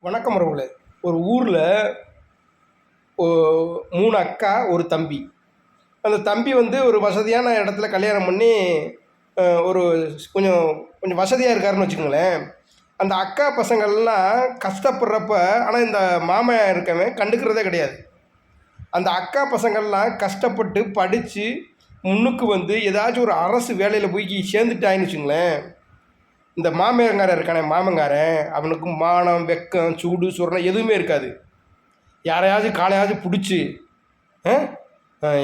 வணக்கம் உறவுகளே. ஒரு ஊரில் 3 அக்கா ஒரு தம்பி. அந்த தம்பி ஒரு வசதியான இடத்துல கல்யாணம் பண்ணி ஒரு கொஞ்சம் கொஞ்சம் வசதியாக இருக்காருன்னு வச்சுக்கோங்களேன். அந்த அக்கா பசங்கள்லாம் கஷ்டப்படுறப்ப ஆனால் இந்த மாமன் இருக்கவன் கண்டுக்கிறதே கிடையாது. அந்த அக்கா பசங்கள்லாம் கஷ்டப்பட்டு படித்து முன்னுக்கு ஏதாச்சும் ஒரு அரசு வேலையில் போய் சேர்ந்துட்டாயின்னு வச்சுங்களேன், இந்த மாமியாங்காரன் இருக்கானே மாமங்காரன், அவனுக்கு மானம் வெக்கம் சூடு சொரணை எதுவுமே இருக்காது. யாரையாச்சும் காலையாச்சும் பிடிச்சி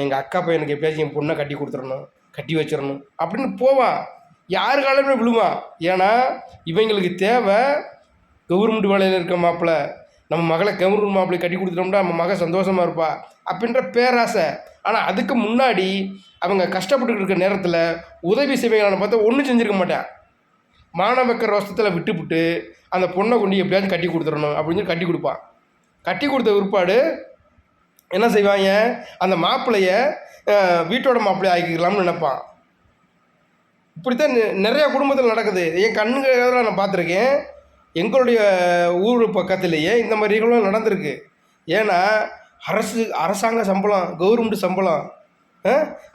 எங்கள் அக்கா பையனுக்கு எப்படியாச்சும் என் பொண்ணை கட்டி கொடுத்துடணும், கட்டி வச்சிடணும் அப்படின்னு போவான். யார் காலையுமே விழுவான். ஏன்னா இவங்களுக்கு தேவை கவர்மெண்ட் வேலையில் இருக்க மாப்பிள்ளை, நம்ம மகளை கவர்மெண்ட் மாப்பிள்ளை கட்டி கொடுத்துட்டோம்னா நம்ம மக சந்தோஷமாக இருப்பா அப்படின்ற பேராசை. ஆனால் அதுக்கு முன்னாடி அவங்க கஷ்டப்பட்டு இருக்கிற நேரத்தில் உதவி செய்வங்களான பார்த்தா ஒன்றும் செஞ்சுருக்க மாட்டேன். மானவக்கர் ரோசத்தில் விட்டுவிட்டு அந்த பொண்ணை கொண்டு எப்படியாச்சும் கட்டி கொடுத்துடணும் அப்படின்னு சொல்லி கட்டி கொடுப்பான். கட்டி கொடுத்த பிற்பாடு என்ன செய்வாங்க, அந்த மாப்பிள்ளைய வீட்டோட மாப்பிள்ளைய ஆக்கிக்கலாம்னு நினைப்பான். இப்படித்தான் நிறையா குடும்பத்தில் நடக்குது. என் கண்ணுங்க நான் பார்த்துருக்கேன். எங்களுடைய ஊர் பக்கத்துலேயே இந்த மாதிரி நிகழ்வுகள் நடந்திருக்கு. ஏன்னா அரசாங்க சம்பளம், கவர்மெண்ட் சம்பளம்,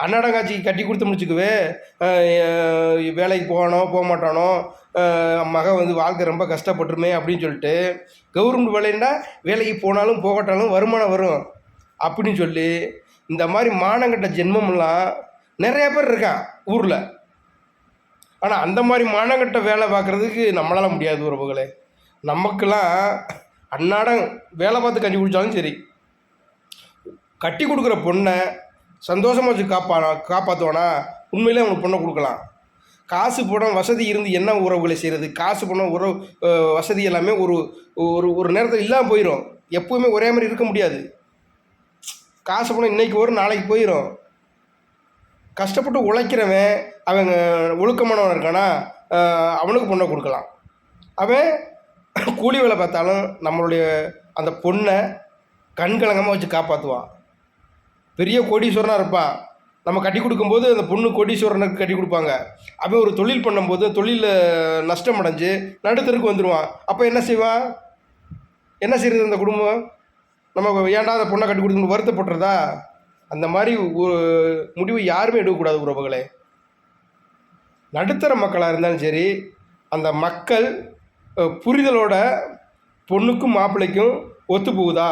அன்னாடங்காட்சிக்கு கட்டி கொடுத்து முடிச்சுக்குவே, வேலைக்கு போக மாட்டானோ, மக வாழ்க்கை ரொம்ப கஷ்டப்பட்டுருமே அப்படின்னு சொல்லிட்டு கவர்மெண்ட் வேலைன்னா வேலைக்கு போனாலும் போகட்டாலும் வருமானம் வரும் அப்படின்னு சொல்லி இந்த மாதிரி மானங்கட்ட ஜென்மம்லாம் நிறையா பேர் இருக்கான் ஊரில். ஆனால் அந்த மாதிரி மானங்கட்ட வேலை பார்க்குறதுக்கு நம்மளால் முடியாது உறவுகளே. நமக்கெல்லாம் அன்னாடம் வேலை பார்த்து கட்டி குடித்தாலும் சரி, கட்டி கொடுக்குற பொண்ணை சந்தோஷமாக வச்சு காப்பாற்றுவானா உண்மையிலே அவனுக்கு பொண்ணை கொடுக்கலாம். காசு பணம் வசதி இருந்து என்ன உறவுகளை செய்கிறது? காசு பணம் உறவு வசதி எல்லாமே ஒரு ஒரு ஒரு நேரத்தில் இல்லாமல் போயிடும். எப்போவுமே ஒரே மாதிரி இருக்க முடியாது. காசு பணம் இன்றைக்கி வரும், நாளைக்கு போயிடும். கஷ்டப்பட்டு உழைக்கிறவன் அவங்க ஒழுக்கமானவன் இருக்கானா அவனுக்கு பொண்ணை கொடுக்கலாம். அவன் கூலி வேலை பார்த்தாலும் நம்மளுடைய அந்த பொண்ணை கண்கலங்கமாக வச்சு காப்பாற்றுவான். பெரிய கோடீஸ்வரனாக இருப்பான். நம்ம கட்டி கொடுக்கும்போது அந்த பொண்ணு கோடீஸ்வரனுக்கு கட்டி கொடுப்பாங்க. அவன் ஒரு தொழில் பண்ணும்போது தொழிலில் நஷ்டம் அடைஞ்சு நடுத்தருக்கு வந்துடுவான். அப்போ என்ன செய்வான்? என்ன செய்கிறது அந்த குடும்பம்? நம்ம ஏன்டா அந்த பொண்ணை கட்டி கொடுக்கணும் வருத்தப்படுறதா? அந்த மாதிரி ஒரு முடிவு யாருமே எடுக்கக்கூடாது உறவுகளே. நடுத்தர மக்களாக இருந்தாலும் சரி, அந்த மக்கள் புரிதலோட பொண்ணுக்கும் மாப்பிள்ளைக்கும் ஒத்து போகுதா,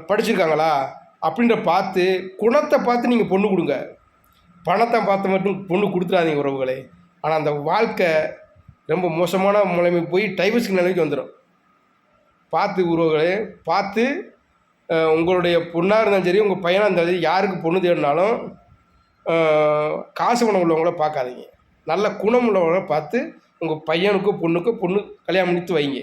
படிச்சிருக்காங்களா அப்படின்ற பார்த்து, குணத்தை பார்த்து நீங்கள் பொண்ணு கொடுங்க. பணத்தை பார்த்து மட்டும் பொண்ணு கொடுத்துடாதீங்க உறவுகளே. ஆனால் அந்த வாழ்க்கை ரொம்ப மோசமான நிலைமை போய் டைவர்ஸ்க்கு நிலைமைக்கு வந்துடும். பார்த்து உறவுகளே, பார்த்து உங்களுடைய பொண்ணாக இருந்தாலும் சரி, உங்கள் பையனாக இருந்தாலும் சரி, யாருக்கு பொண்ணு தேடினாலும் காசு பணம் உள்ளவங்கள பார்க்காதீங்க. நல்ல குணம் உள்ளவங்கள பார்த்து உங்கள் பையனுக்கோ பொண்ணுக்கோ பொண்ணு கல்யாணம் முடித்து வைங்க.